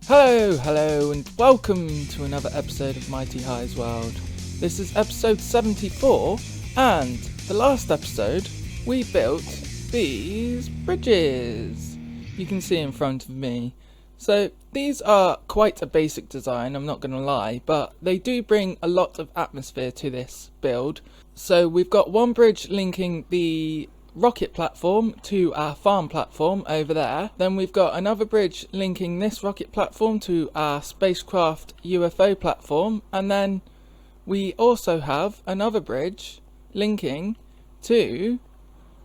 Hello, and welcome to another episode of MightyHighs World. This is episode 74, and the last episode we built these bridges. You can see in front of me. So these are quite a basic design, I'm not going to lie, but they do bring a lot of atmosphere to this build. So we've got one bridge linking the rocket platform to our farm platform over there. Then we've got another bridge linking this rocket platform to our spacecraft UFO platform, and then we also have another bridge linking to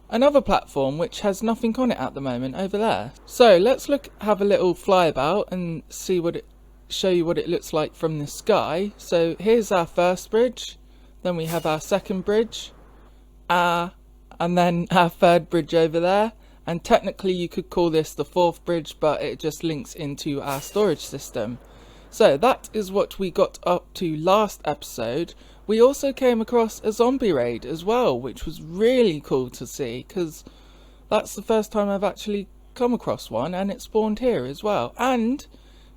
another platform which has nothing on it at the moment over there. So let's have a little flyabout and show you what it looks like from the sky. So here's our first bridge, then we have our second bridge, and then our third bridge over there, and technically you could call this the fourth bridge, but it just links into our storage system. So that is what we got up to last episode. We also came across a zombie raid as well, which was really cool to see, because that's the first time I've actually come across one, and it spawned here as well. And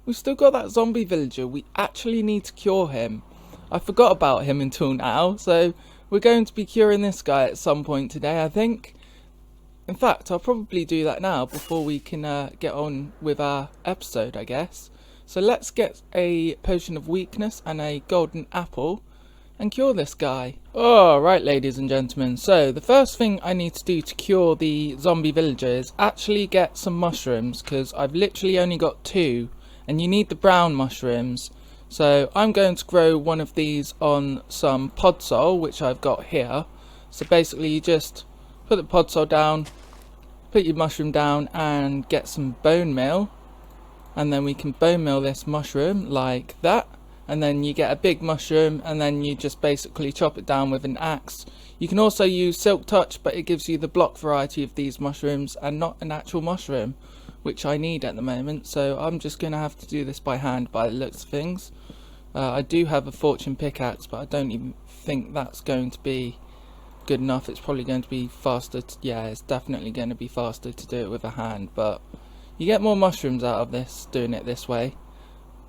we've still got that zombie villager. We actually need to cure him. I forgot about him until now, so we're going to be curing this guy at some point today, I think. In fact, I'll probably do that now before we can get on with our episode, I guess. So let's get a potion of weakness and a golden apple and cure this guy. Alright, ladies and gentlemen, so the first thing I need to do to cure the zombie villager is actually get some mushrooms, because I've literally only got 2, and you need the brown mushrooms. So I'm going to grow one of these on some podsol, which I've got here. So basically you just put the podsol down, put your mushroom down, and get some bone meal. And then we can bone meal this mushroom like that. And then you get a big mushroom, and then you just basically chop it down with an axe. You can also use silk touch, but it gives you the block variety of these mushrooms and not an actual mushroom, which I need at the moment. So I'm just going to have to do this by hand by the looks of things. I do have a fortune pickaxe, but I don't even think that's going to be good enough. It's probably going to be faster. Yeah, it's definitely going to be faster to do it with a hand, but you get more mushrooms out of this doing it this way.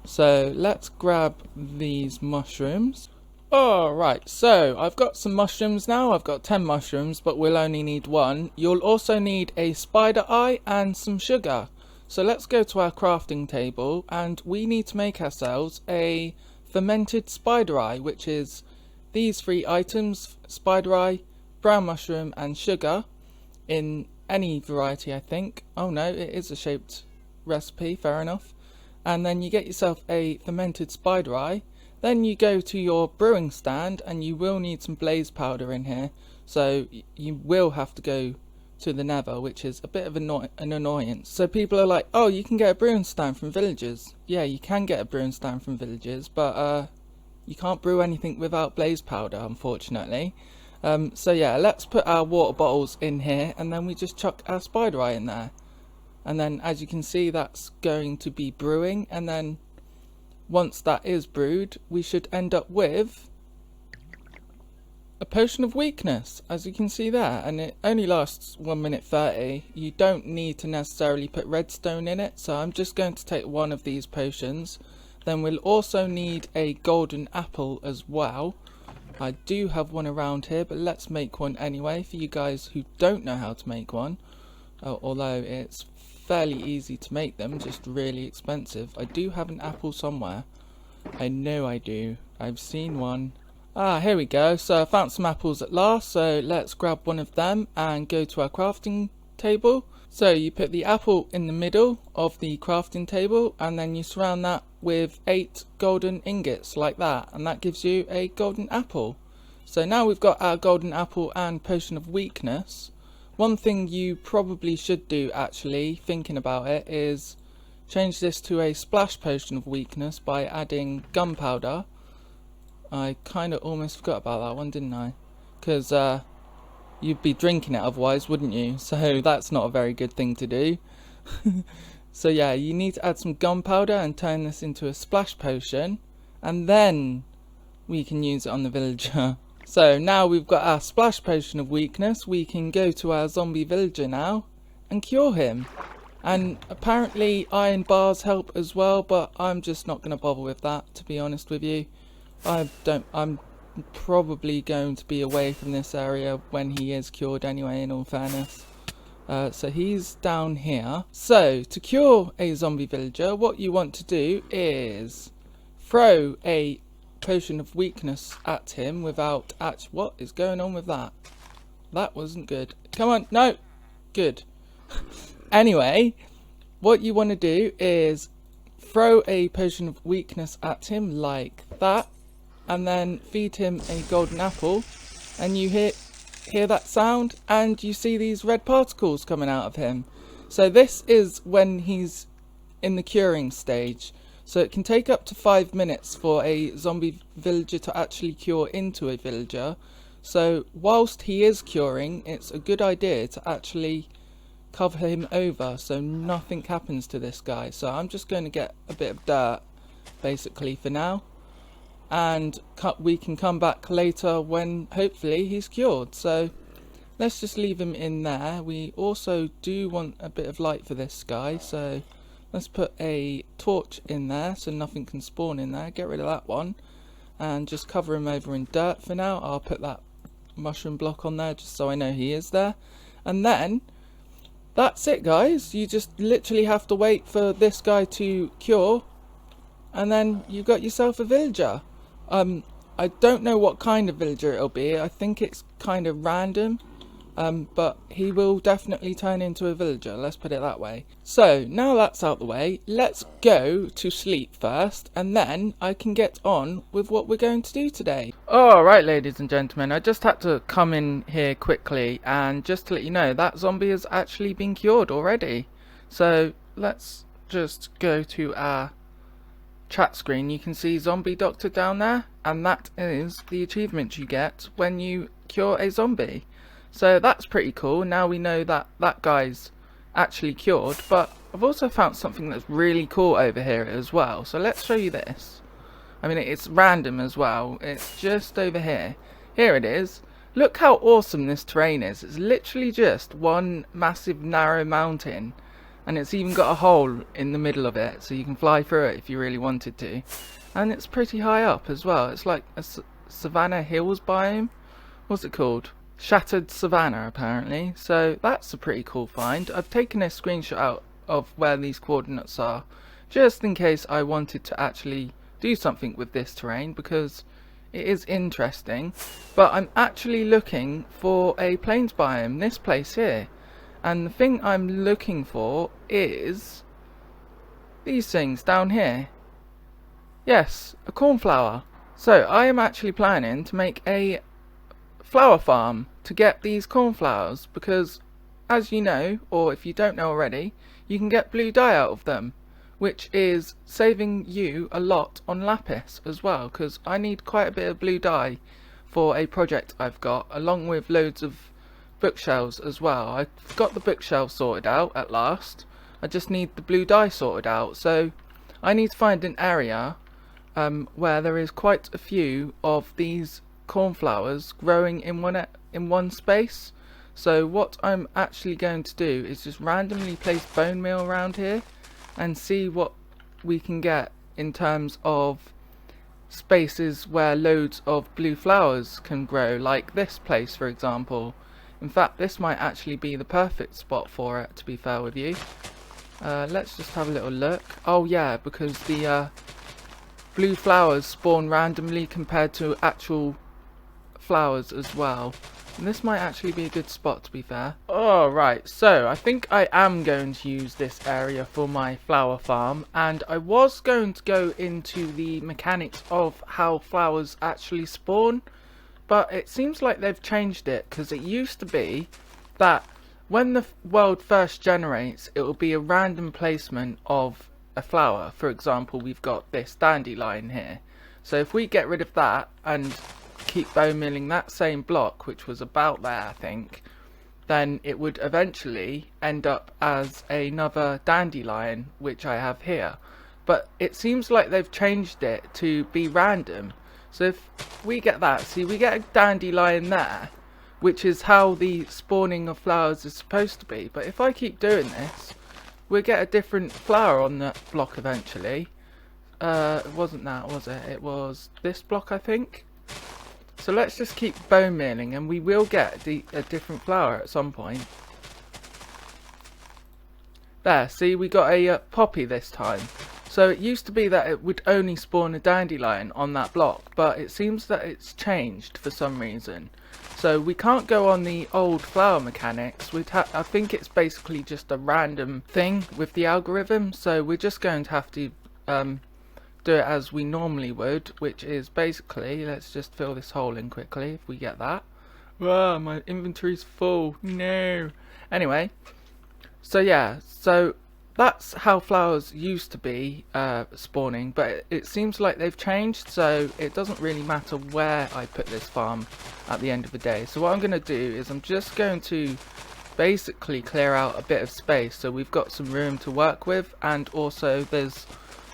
So let's grab these mushrooms. Alright, so I've got some mushrooms now. I've got 10 mushrooms, but we'll only need 1. You'll also need a spider eye and some sugar. So let's go to our crafting table, and we need to make ourselves a fermented spider eye, which is these 3 items: spider eye, brown mushroom and sugar, in any variety, I think. Oh no, it is a shaped recipe, fair enough. And then you get yourself a fermented spider eye. Then you go to your brewing stand, and you will need some blaze powder in here, so you will have to go to the nether, which is a bit of an annoyance. So people are like, oh, you can get a brewing stand from villagers. Yeah, you can get a brewing stand from villagers, but you can't brew anything without blaze powder, unfortunately. So yeah, let's put our water bottles in here, and then we just chuck our spider eye in there. And then as you can see, that's going to be brewing, and then once that is brewed, we should end up with a potion of weakness, as you can see there, and it only lasts 1 minute 30. You don't need to necessarily put redstone in it, so I'm just going to take one of these potions. Then we'll also need a golden apple as well. I do have one around here, but let's make one anyway for you guys who don't know how to make one. Although it's fairly easy to make them, just really expensive. I do have an apple somewhere. I know I do. I've seen one. Here we go. So I found some apples at last, so let's grab one of them and go to our crafting table. So you put the apple in the middle of the crafting table, and then you surround that with 8 golden ingots like that, and that gives you a golden apple. So now we've got our golden apple and potion of weakness. One thing you probably should do, actually, thinking about it, is change this to a splash potion of weakness by adding gunpowder. I kind of almost forgot about that one, didn't I? Because you'd be drinking it otherwise, wouldn't you? So that's not a very good thing to do. So yeah, you need to add some gunpowder and turn this into a splash potion, and then we can use it on the villager. So now we've got our splash potion of weakness, we can go to our zombie villager now and cure him. And apparently iron bars help as well, but I'm just not going to bother with that, to be honest with you. I'm probably going to be away from this area when he is cured anyway, in all fairness. So he's down here. So to cure a zombie villager, what you want to do is throw a potion of weakness at him without what is going on with that? That wasn't good. Come on, no! Good. Anyway, what you want to do is throw a potion of weakness at him like that, and then feed him a golden apple, and you hear that sound, and you see these red particles coming out of him. So this is when he's in the curing stage. So it can take up to 5 minutes for a zombie villager to actually cure into a villager. So whilst he is curing, it's a good idea to actually cover him over so nothing happens to this guy. So I'm just going to get a bit of dirt basically for now, and we can come back later when hopefully he's cured. So let's just leave him in there. We also do want a bit of light for this guy, so let's put a torch in there so nothing can spawn in there. Get rid of that one and just cover him over in dirt for now. I'll put that mushroom block on there just so I know he is there, and then that's it, guys. You just literally have to wait for this guy to cure, and then you've got yourself a villager. I don't know what kind of villager it'll be. I think it's kind of random, but he will definitely turn into a villager, let's put it that way. So now that's out the way, let's go to sleep first, and then I can get on with what we're going to do today. Alright, ladies and gentlemen, I just had to come in here quickly and just to let you know that zombie has actually been cured already. So let's just go to our chat screen. You can see zombie doctor down there, and that is the achievement you get when you cure a zombie. So that's pretty cool. Now we know that that guy's actually cured, but I've also found something that's really cool over here as well. So let's show you this. I mean, it's random as well. It's just over here. Here it is. Look how awesome this terrain is. It's literally just one massive narrow mountain, and it's even got a hole in the middle of it so you can fly through it if you really wanted to. And it's pretty high up as well. It's like a Savannah Hills biome. What's it called? Shattered Savannah, apparently. So that's a pretty cool find. I've taken a screenshot out of where these coordinates are just in case I wanted to actually do something with this terrain, because it is interesting. But I'm actually looking for a plains biome, this place here. And the thing I'm looking for is these things down here. Yes, a cornflower. So I am actually planning to make a flower farm to get these cornflowers, because as you know, or if you don't know already, you can get blue dye out of them, which is saving you a lot on lapis as well, because I need quite a bit of blue dye for a project I've got, along with loads of bookshelves as well. I've got the bookshelves sorted out at last. I just need the blue dye sorted out. So I need to find an area where there is quite a few of these cornflowers growing in one space. So what I'm actually going to do is just randomly place bone meal around here and see what we can get in terms of spaces where loads of blue flowers can grow, like this place for example. In fact, this might actually be the perfect spot for it, to be fair with you. Let's just have a little look. Oh yeah, because the blue flowers spawn randomly compared to actual flowers as well. And this might actually be a good spot, to be fair. Alright, so I think I am going to use this area for my flower farm. And I was going to go into the mechanics of how flowers actually spawn, but it seems like they've changed it, because it used to be that when the world first generates, it will be a random placement of a flower. For example, we've got this dandelion here. So if we get rid of that and keep bone milling that same block, which was about there I think, then it would eventually end up as another dandelion, which I have here. But it seems like they've changed it to be random. So if we get that, see, we get a dandelion there, which is how the spawning of flowers is supposed to be. But if I keep doing this, we'll get a different flower on that block eventually. It wasn't that, was it? It was this block, I think. So let's just keep bone mealing, and we will get a different flower at some point. There, see, we got a poppy this time. So it used to be that it would only spawn a dandelion on that block, but it seems that it's changed for some reason. So we can't go on the old flower mechanics. I think it's basically just a random thing with the algorithm, so we're just going to have to do it as we normally would, which is basically, let's just fill this hole in quickly if we get that. Wow, my inventory's full. No. Anyway, so yeah, so that's how flowers used to be spawning, but it seems like they've changed, so it doesn't really matter where I put this farm at the end of the day. So what I'm going to do is I'm just going to basically clear out a bit of space so we've got some room to work with, and also there's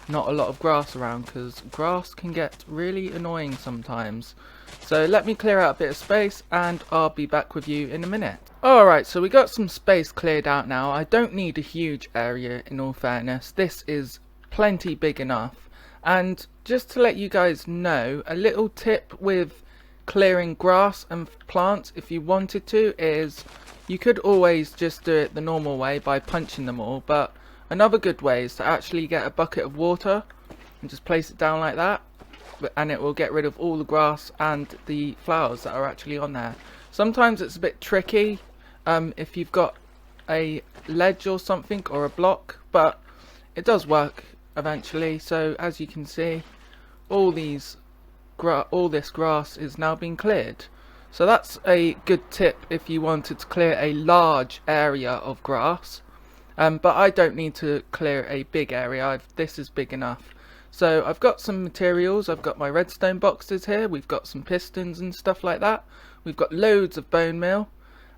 not a lot of grass around because grass can get really annoying sometimes. So let me clear out a bit of space and I'll be back with you in a minute. Alright, so we got some space cleared out now. I don't need a huge area in all fairness. This is plenty big enough. And just to let you guys know, a little tip with clearing grass and plants if you wanted to is you could always just do it the normal way by punching them all, but another good way is to actually get a bucket of water and just place it down like that, and it will get rid of all the grass and the flowers that are actually on there. Sometimes it's a bit tricky if you've got a ledge or something or a block, but it does work eventually. So as you can see, all this grass is now being cleared. So that's a good tip if you wanted to clear a large area of grass. But I don't need to clear a big area. This is big enough. So I've got some materials. I've got my redstone boxes here. We've got some pistons and stuff like that. We've got loads of bone meal.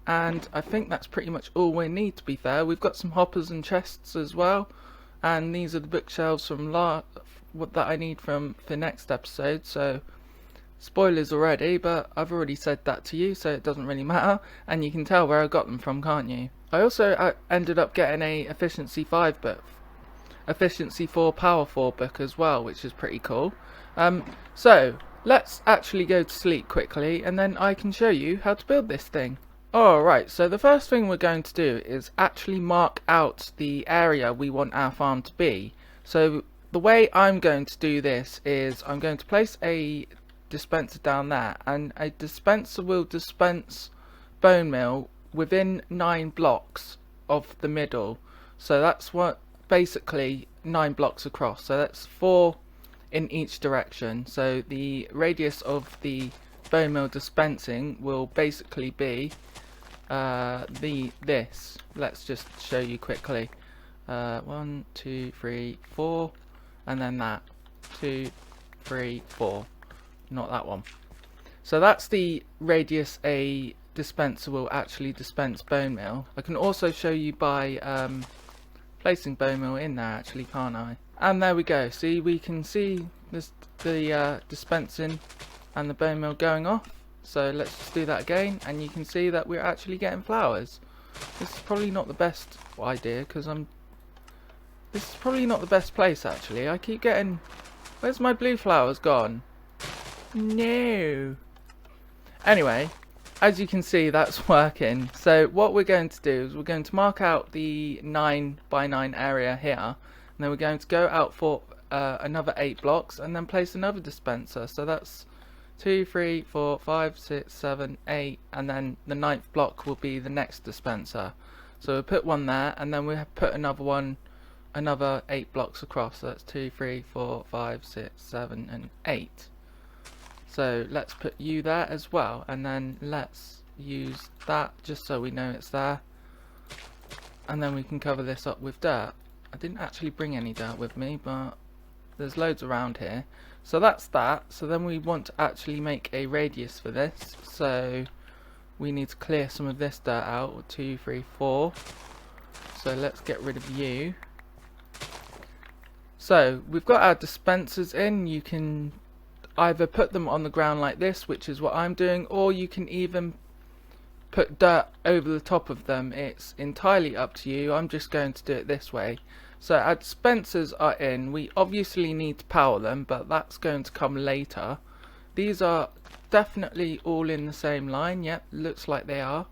And I think that's pretty much all we need, to be fair. We've got some hoppers and chests as well. And these are the bookshelves from that I need for next episode. So spoilers already, but I've already said that to you, so it doesn't really matter. And you can tell where I got them from, can't you? I also ended up getting a efficiency 5 book, efficiency 4, power 4 book as well, which is pretty cool. So let's actually go to sleep quickly, and then I can show you how to build this thing. Alright, so the first thing we're going to do is actually mark out the area we want our farm to be. So the way I'm going to do this is I'm going to place a dispenser down there, and a dispenser will dispense bone meal within 9 blocks of the middle. So that's what, basically 9 blocks across, so that's 4 in each direction. So the radius of the bone meal dispensing will basically be this. Let's just show you quickly. 1, 2, 3, 4, and then that 2, 3, 4. Not that one. So that's the radius a dispenser will actually dispense bone meal. I can also show you by placing bone meal in there, actually, can't I? And there we go. See, we can see this, the dispensing and the bone meal going off. So let's just do that again, and you can see that we're actually getting flowers. This is probably not the best idea because this is probably not the best place actually. I keep getting. Where's my blue flowers gone? No. Anyway, as you can see, that's working. So what we're going to do is we're going to mark out the 9 by 9 area here, and then we're going to go out for another 8 blocks and then place another dispenser. So that's 2, 3, 4, 5, 6, 7, 8, and then the 9th block will be the next dispenser. So we'll put one there, and then we'll put another one, another 8 blocks across. So that's 2, 3, 4, 5, 6, 7, and 8. So let's put you there as well, and then let's use that just so we know it's there, and then we can cover this up with dirt. I didn't actually bring any dirt with me, but there's loads around here. So that's that. So then we want to actually make a radius for this, so we need to clear some of this dirt out. 2, 3, 4. So let's get rid of you. So we've got our dispensers in. You can either put them on the ground like this, which is what I'm doing, or you can even put dirt over the top of them. It's entirely up to you. I'm just going to do it this way. So our dispensers are in. We obviously need to power them, but that's going to come later. These are definitely all in the same line. Yep, looks like they are.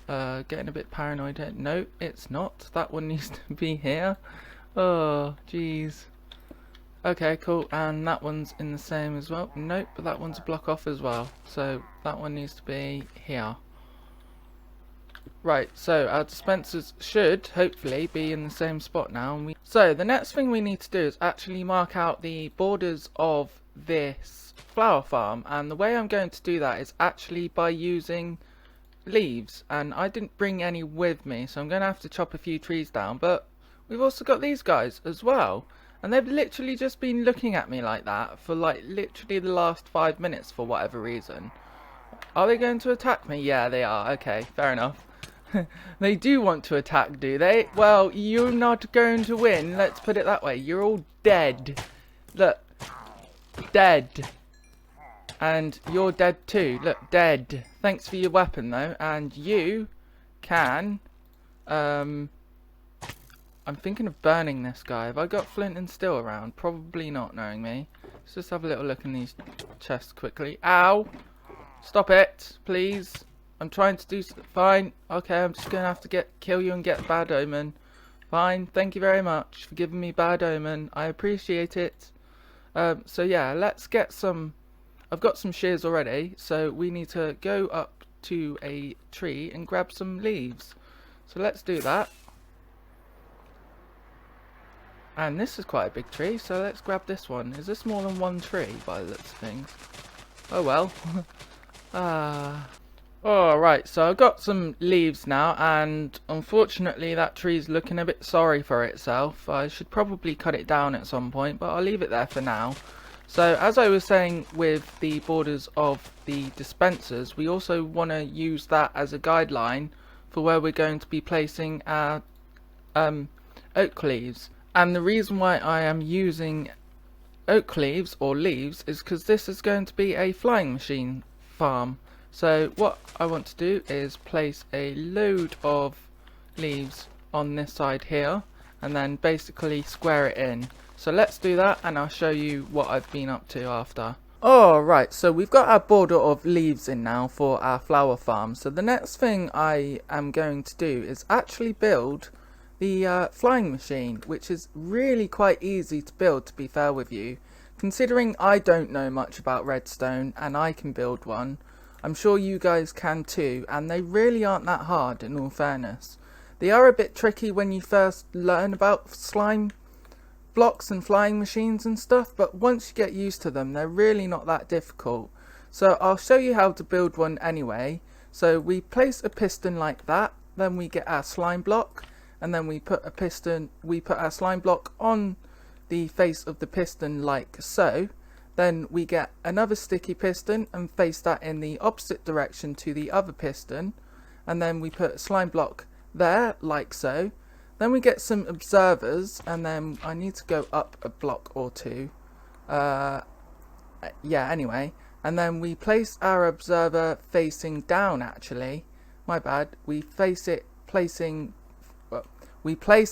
Getting a bit paranoid here. No, it's not. That one needs to be here. Oh, jeez. Okay, cool. And that one's in the same as well. Nope, but that one's a block off as well. So that one needs to be here. Right, so our dispensers should hopefully be in the same spot now. So the next thing we need to do is actually mark out the borders of this flower farm, and the way I'm going to do that is actually by using leaves, and I didn't bring any with me, so I'm going to have to chop a few trees down. But we've also got these guys as well, and they've literally just been looking at me like that for like literally the last 5 minutes for whatever reason. Are they going to attack me? Yeah, they are. Okay, fair enough. They do want to attack, do they? Well, you're not going to win, let's put it that way. You're all dead. Look. Dead. And you're dead too. Look, dead. Thanks for your weapon though. And you can... I'm thinking of burning this guy. Have I got flint and steel around? Probably not, knowing me. Let's just have a little look in these chests quickly. Ow! Stop it, please. I'm trying to do fine. Okay, I'm just gonna have to kill you and get Bad Omen. Fine. Thank you very much for giving me Bad Omen. I appreciate it. So yeah, let's get some. I've got some shears already, so we need to go up to a tree and grab some leaves. So let's do that. And this is quite a big tree, so let's grab this one. Is this more than one tree by the looks of things? Oh well. Alright, so I've got some leaves now, and unfortunately that tree's looking a bit sorry for itself. I should probably cut it down at some point, but I'll leave it there for now. So as I was saying with the borders of the dispensers, we also want to use that as a guideline for where we're going to be placing our oak leaves. And the reason why I am using oak leaves or leaves is because this is going to be a flying machine farm. So what I want to do is place a load of leaves on this side here and then basically square it in. So let's do that and I'll show you what I've been up to after. Alright, so we've got our border of leaves in now for our flower farm. So the next thing I am going to do is actually build the flying machine, which is really quite easy to build, to be fair with you. Considering I don't know much about redstone and I can build one, I'm sure you guys can too, and they really aren't that hard in all fairness. They are a bit tricky when you first learn about slime blocks and flying machines and stuff, but once you get used to them, they're really not that difficult. So I'll show you how to build one anyway. So we place a piston like that, then we get our slime block, and then we put our slime block on the face of the piston like so. Then we get another sticky piston and face that in the opposite direction to the other piston, and then we put a slime block there like so. Then we get some observers, and then I need to go up a block or two. Yeah, anyway. And then we place our observer facing down, actually. My bad. We place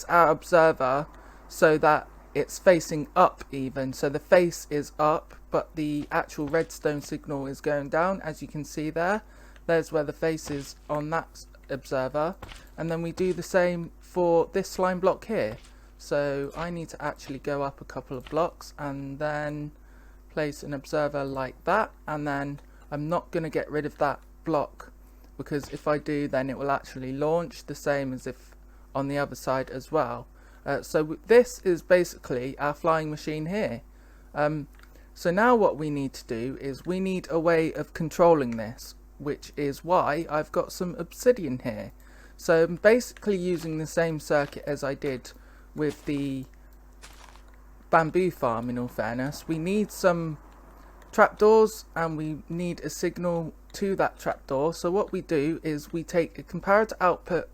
our observer so that it's facing up even. So the face is up, but the actual redstone signal is going down, as you can see there. There's where the face is on that observer. And then we do the same for this slime block here. So I need to actually go up a couple of blocks and then place an observer like that, and then I'm not going to get rid of that block, because if I do, then it will actually launch, the same as if on the other side as well. So this is basically our flying machine here. So now what we need to do is we need a way of controlling this, which is why I've got some obsidian here. So I'm basically using the same circuit as I did with the bamboo farm, in all fairness. We need some trapdoors and we need a signal to that trapdoor. So what we do is we take a comparator output,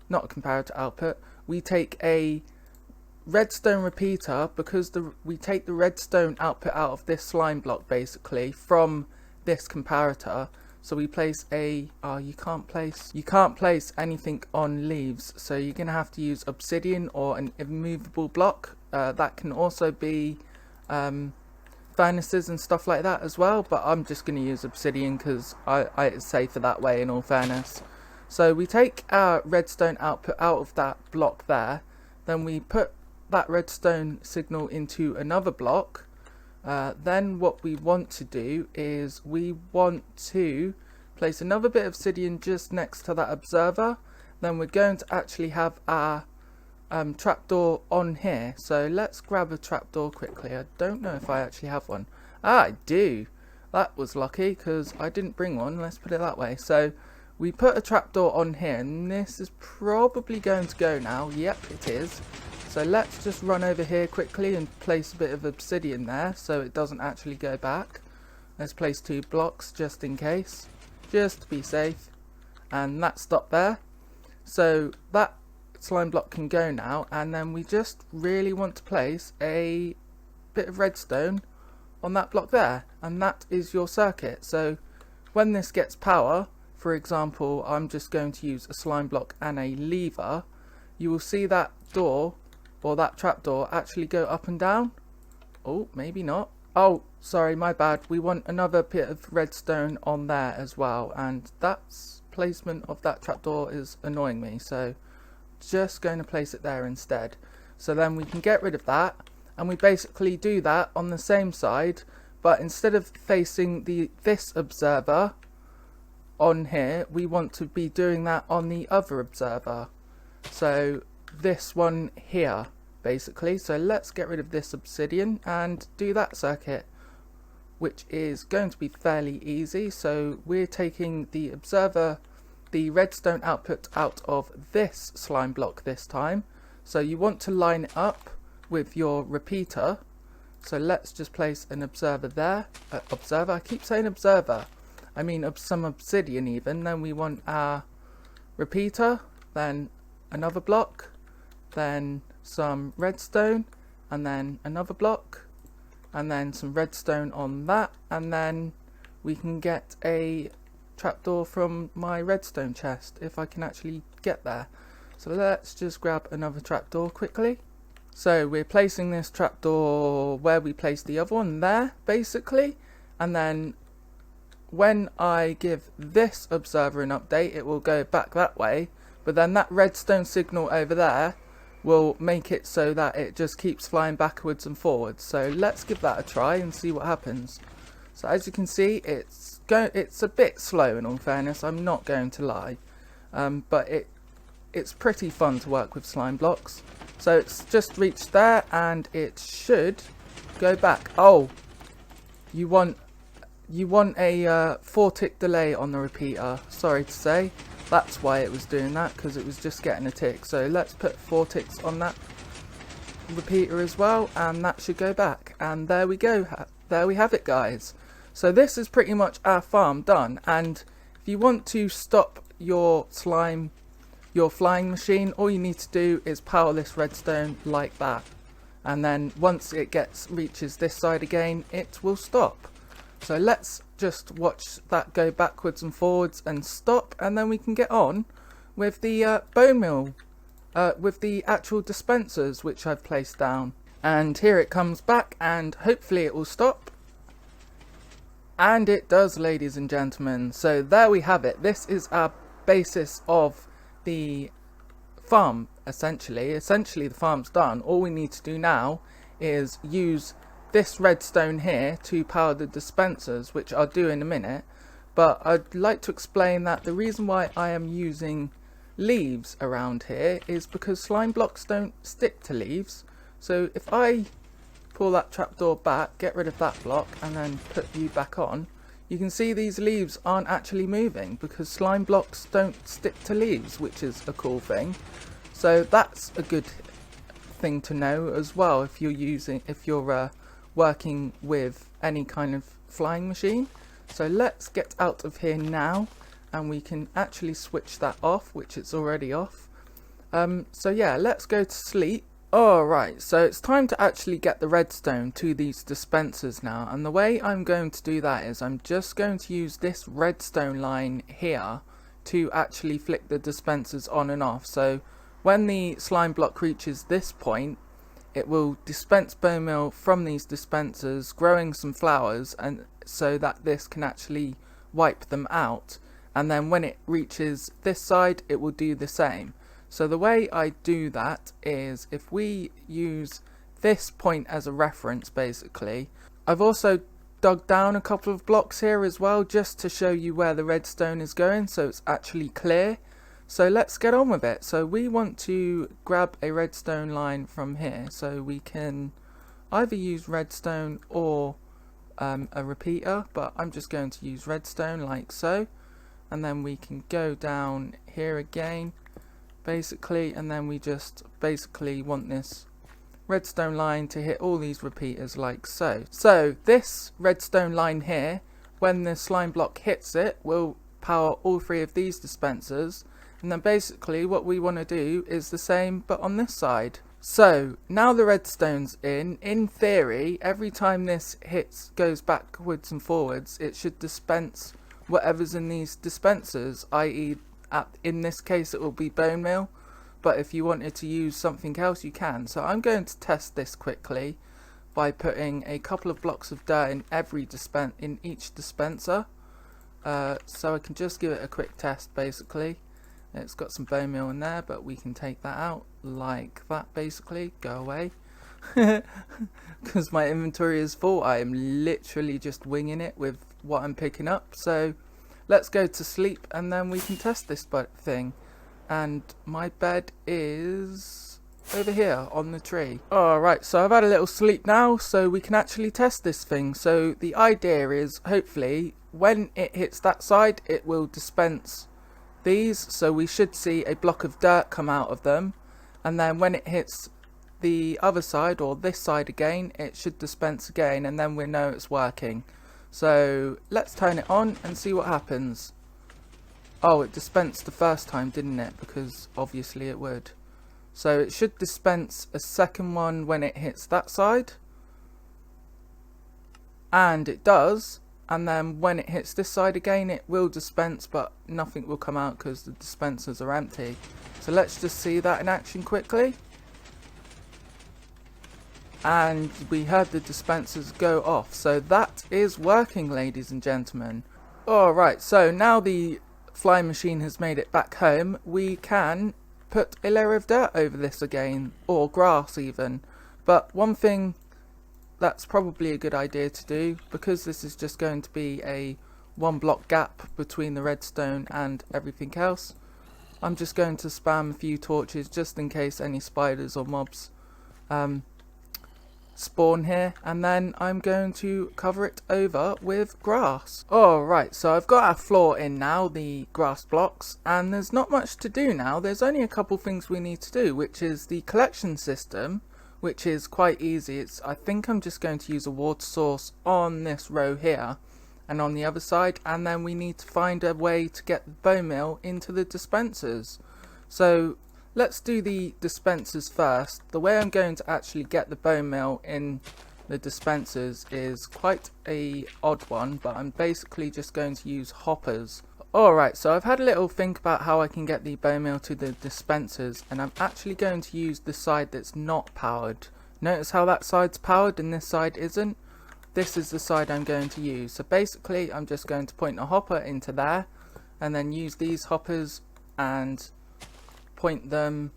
not a comparator output, we take a redstone repeater, because we take the redstone output out of this slime block basically from this comparator. So we place a, oh, you can't place anything on leaves, so you're gonna have to use obsidian or an immovable block. That can also be furnaces and stuff like that as well, but I'm just gonna use obsidian because it's safer that way, in all fairness. So we take our redstone output out of that block there, then we put that redstone signal into another block. Then what we want to do is we want to place another bit of obsidian just next to that observer. Then we're going to actually have our trapdoor on here. So let's grab a trapdoor quickly. I don't know if I actually have one. Ah, I do. That was lucky because I didn't bring one. Let's put it that way. So we put a trapdoor on here, and this is probably going to go now. Yep, it is. So let's just run over here quickly and place a bit of obsidian there so it doesn't actually go back. Let's place 2 blocks just in case, just to be safe. And that stopped there. So that slime block can go now, and then we just really want to place a bit of redstone on that block there, and that is your circuit. So when this gets power, for example, I'm just going to use a slime block and a lever, you will see that door or that trapdoor actually go up and down. Oh, maybe not. Oh, sorry, my bad. We want another bit of redstone on there as well, and that's placement of that trapdoor is annoying me, so just going to place it there instead. So then we can get rid of that, and we basically do that on the same side, but instead of facing this observer on here, we want to be doing that on the other observer. So this one here, basically. So let's get rid of this obsidian and do that circuit, which is going to be fairly easy. So we're taking the observer, the redstone output out of this slime block this time. So you want to line it up with your repeater. So let's just place an observer there. Observer, I keep saying observer. I mean some obsidian even. Then we want our repeater, then another block, then some redstone, and then another block, and then some redstone on that, and then we can get a trapdoor from my redstone chest if I can actually get there. So let's just grab another trapdoor quickly. So we're placing this trapdoor where we placed the other one there, basically, and then when I give this observer an update, it will go back that way, but then that redstone signal over there will make it so that it just keeps flying backwards and forwards. So let's give that a try and see what happens. So as you can see, it's a bit slow, in all fairness, I'm not going to lie, but it's pretty fun to work with slime blocks. So it's just reached there and it should go back. Oh, you want a 4-tick delay on the repeater, sorry to say. That's why it was doing that, because it was just getting a tick. So let's put 4 ticks on that repeater as well, and that should go back. And there we go. There we have it, guys. So this is pretty much our farm done. And if you want to stop your flying machine, all you need to do is power this redstone like that. And then once it reaches this side again, it will stop. So let's just watch that go backwards and forwards and stop, and then we can get on with the bone meal, with the actual dispensers which I've placed down. And here it comes back, and hopefully it will stop. And it does, ladies and gentlemen. So there we have it. This is our basis of the farm, essentially. Essentially the farm's done. All we need to do now is use this redstone here to power the dispensers, which I'll do in a minute. But I'd like to explain that the reason why I am using leaves around here is because slime blocks don't stick to leaves. So if I pull that trapdoor back, get rid of that block, and then put you back on, you can see these leaves aren't actually moving because slime blocks don't stick to leaves, which is a cool thing. So that's a good thing to know as well if you're working with any kind of flying machine. So let's get out of here now, and we can actually switch that off, which it's already off. So yeah, let's go to sleep. Alright, so it's time to actually get the redstone to these dispensers now, and the way I'm going to do that is I'm just going to use this redstone line here to actually flick the dispensers on and off. So when the slime block reaches this point, it will dispense bone meal from these dispensers, growing some flowers, and so that this can actually wipe them out. And then when it reaches this side, it will do the same. So the way I do that is if we use this point as a reference, basically. I've also dug down a couple of blocks here as well, just to show you where the redstone is going, so it's actually clear. So let's get on with it. So we want to grab a redstone line from here, so we can either use redstone or a repeater, but I'm just going to use redstone like so. And then we can go down here again, basically, and then we just basically want this redstone line to hit all these repeaters like so. So this redstone line here, when the slime block hits it, will power all three of these dispensers, and then basically what we want to do is the same but on this side. So now the redstone's in theory, every time this goes backwards and forwards, it should dispense whatever's in these dispensers, i.e. in this case it will be bone meal, but if you wanted to use something else you can. So I'm going to test this quickly by putting a couple of blocks of dirt in each dispenser, so I can just give it a quick test. Basically it's got some bone meal in there, but we can take that out like that, basically. Go away. Because my inventory is full. I am literally just winging it with what I'm picking up. So let's go to sleep and then we can test this thing. And my bed is over here on the tree. Alright, so I've had a little sleep now, so we can actually test this thing. So the idea is, hopefully when it hits that side, it will dispense these, so we should see a block of dirt come out of them, and then when it hits the other side, or this side again, it should dispense again, and then we know it's working. So let's turn it on and see what happens. Oh, it dispensed the first time, didn't it? Because obviously it would. So it should dispense a second one when it hits that side, and it does. And then when it hits this side again, it will dispense, but nothing will come out because the dispensers are empty. So let's just see that in action quickly. And we heard the dispensers go off. So that is working, ladies and gentlemen. Alright, so now the flying machine has made it back home, we can put a layer of dirt over this again, or grass even. But one thing that's probably a good idea to do, because this is just going to be a 1 block gap between the redstone and everything else, I'm just going to spam a few torches just in case any spiders or mobs spawn here, and then I'm going to cover it over with grass. Alright, so I've got our floor in now, the grass blocks, and there's not much to do now. There's only a couple things we need to do, which is the collection system, which is quite easy. I think I'm just going to use a water source on this row here and on the other side, and then we need to find a way to get the bone meal into the dispensers. So let's do the dispensers first. The way I'm going to actually get the bone meal in the dispensers is quite a odd one, but I'm basically just going to use hoppers. Alright, so I've had a little think about how I can get the bone meal to the dispensers, and I'm actually going to use the side that's not powered. Notice how that side's powered and this side isn't? This is the side I'm going to use. So basically I'm just going to point a hopper into there, and then use these hoppers and point them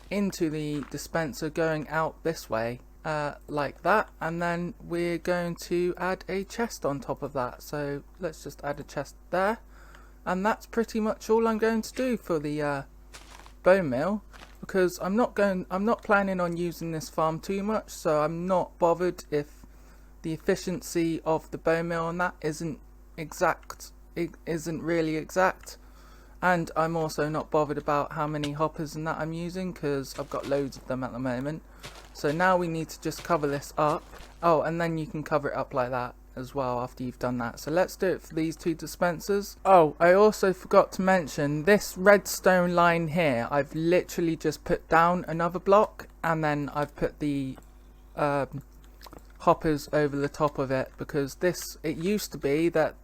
into the dispenser going out this way, like that, and then we're going to add a chest on top of that. So let's just add a chest there. And that's pretty much all I'm going to do for the bone meal, because I'm not planning on using this farm too much, so I'm not bothered if the efficiency of the bone meal on that isn't really exact. And I'm also not bothered about how many hoppers and that I'm using, because I've got loads of them at the moment. So now we need to just cover this up. Oh, and then you can cover it up like that as well after you've done that. So let's do it for these two dispensers. Oh, I also forgot to mention this redstone line here. I've literally just put down another block and then I've put the hoppers over the top of it, because it used to be that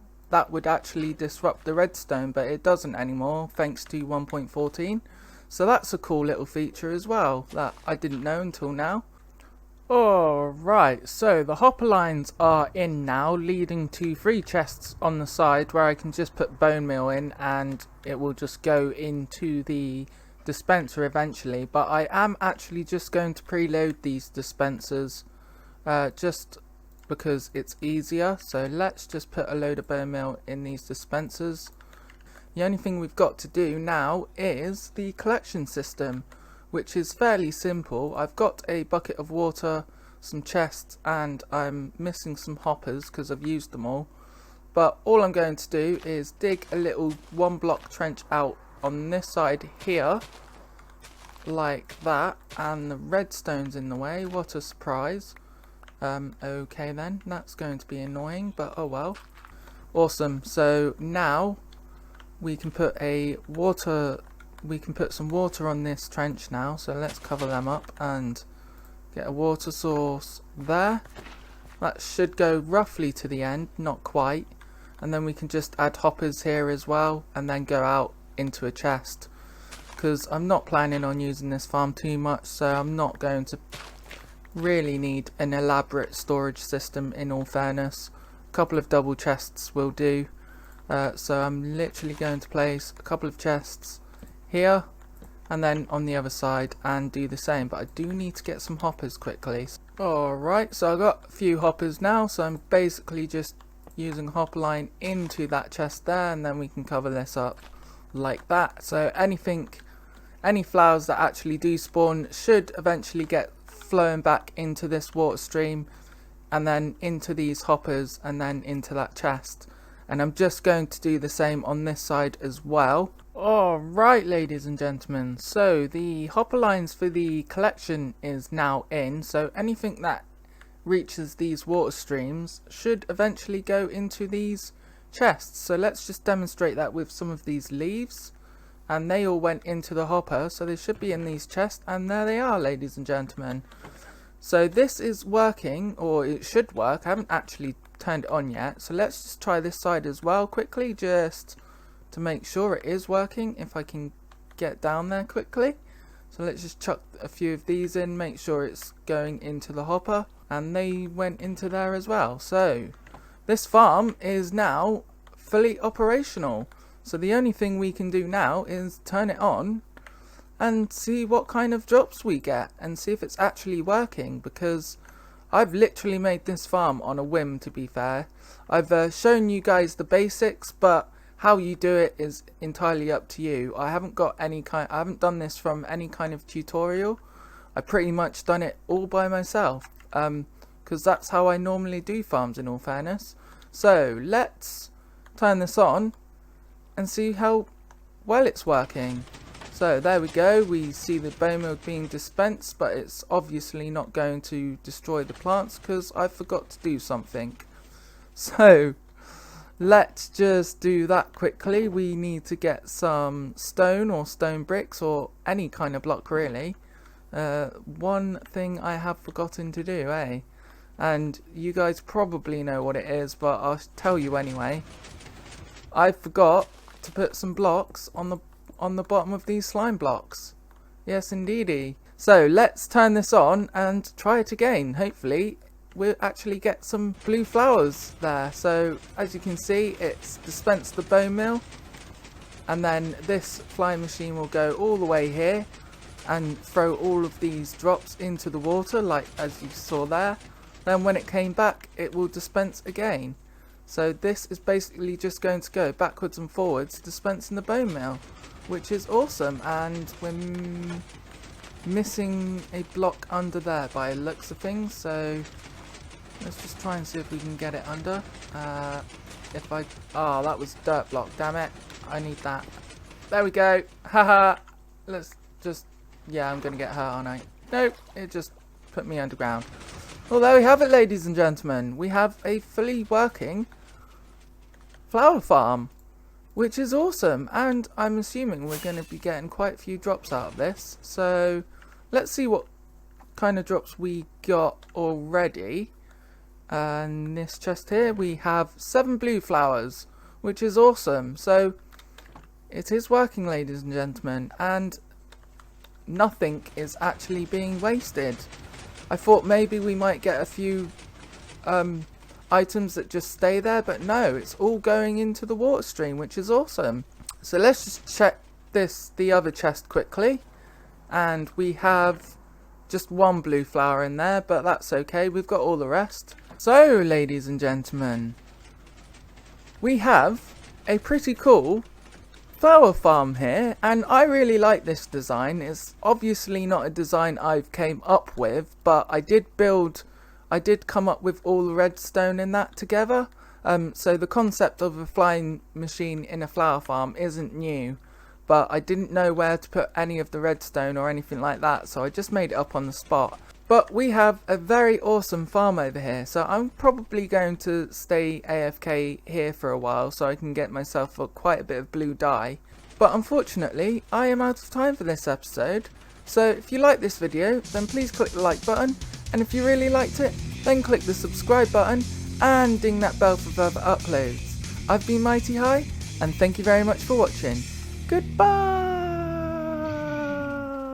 would actually disrupt the redstone, but it doesn't anymore thanks to 1.14. So that's a cool little feature as well that I didn't know until now. Alright, so the hopper lines are in now, leading to 3 chests on the side where I can just put bone meal in and it will just go into the dispenser eventually. But I am actually just going to preload these dispensers just because it's easier. So let's just put a load of bone meal in these dispensers. The only thing we've got to do now is the collection system, which is fairly simple. I've got a bucket of water, some chests, and I'm missing some hoppers because I've used them all. But all I'm going to do is dig a little 1-block trench out on this side here, like that, and the redstone's in the way. What a surprise. Okay then, that's going to be annoying, but oh well. Awesome, so now we can put some water on this trench now, so let's cover them up and get a water source there. That should go roughly to the end, not quite, and then we can just add hoppers here as well and then go out into a chest, because I'm not planning on using this farm too much, so I'm not going to really need an elaborate storage system, in all fairness. A couple of double chests will do. So I'm literally going to place a couple of chests here and then on the other side and do the same, but I do need to get some hoppers quickly. Alright, so I've got a few hoppers now, so I'm basically just using a hopper line into that chest there, and then we can cover this up like that. So any flowers that actually do spawn should eventually get flowing back into this water stream and then into these hoppers and then into that chest. And I'm just going to do the same on this side as well. Alright, ladies and gentlemen, so the hopper lines for the collection is now in, so anything that reaches these water streams should eventually go into these chests. So let's just demonstrate that with some of these leaves, and they all went into the hopper, so they should be in these chests, and there they are, ladies and gentlemen. So this is working, or it should work. I haven't actually turned it on yet, so let's just try this side as well quickly, just to make sure it is working, if I can get down there quickly. So let's just chuck a few of these in, make sure it's going into the hopper, and they went into there as well. So this farm is now fully operational, so the only thing we can do now is turn it on and see what kind of drops we get and see if it's actually working, because I've literally made this farm on a whim, to be fair. I've shown you guys the basics, but how you do it is entirely up to you. I haven't done this from any kind of tutorial. I pretty much done it all by myself, because that's how I normally do farms, in all fairness. So let's turn this on and see how well it's working. So there we go, we see the bone meal being dispensed, but it's obviously not going to destroy the plants because I forgot to do something. So let's just do that quickly. We need to get some stone or stone bricks or any kind of block really. One thing I have forgotten to do, and you guys probably know what it is, but I'll tell you anyway. I forgot to put some blocks on the bottom of these slime blocks. Yes, indeedy. So let's turn this on and try it again. Hopefully we'll actually get some blue flowers there. So as you can see, it's dispensed the bone meal, and then this flying machine will go all the way here and throw all of these drops into the water, like as you saw there. Then when it came back, it will dispense again. So this is basically just going to go backwards and forwards dispensing the bone meal, which is awesome. And we're missing a block under there by the looks of things, so let's just try and see if we can get it under. That was dirt block, damn it, I need that. There we go, haha. Let's just, yeah, I'm gonna get hurt, aren't I? Nope, it just put me underground. Well, there we have it, ladies and gentlemen. We have a fully working flower farm, which is awesome, and I'm assuming we're going to be getting quite a few drops out of this. So let's see what kind of drops we got already. And this chest here, we have 7 blue flowers, which is awesome. So it is working, ladies and gentlemen, and nothing is actually being wasted. I thought maybe we might get a few items that just stay there, but no, it's all going into the water stream, which is awesome. So let's just check the other chest quickly, and we have just 1 blue flower in there, but that's okay, we've got all the rest. So ladies and gentlemen, we have a pretty cool flower farm here, and I really like this design. It's obviously not a design I've came up with, but I did come up with all the redstone in that together. So the concept of a flying machine in a flower farm isn't new, but I didn't know where to put any of the redstone or anything like that, so I just made it up on the spot. But we have a very awesome farm over here, so I'm probably going to stay AFK here for a while so I can get myself quite a bit of blue dye. But unfortunately, I am out of time for this episode, so if you like this video, then please click the like button, and if you really liked it, then click the subscribe button and ding that bell for further uploads. I've been Mighty High, and thank you very much for watching. Goodbye!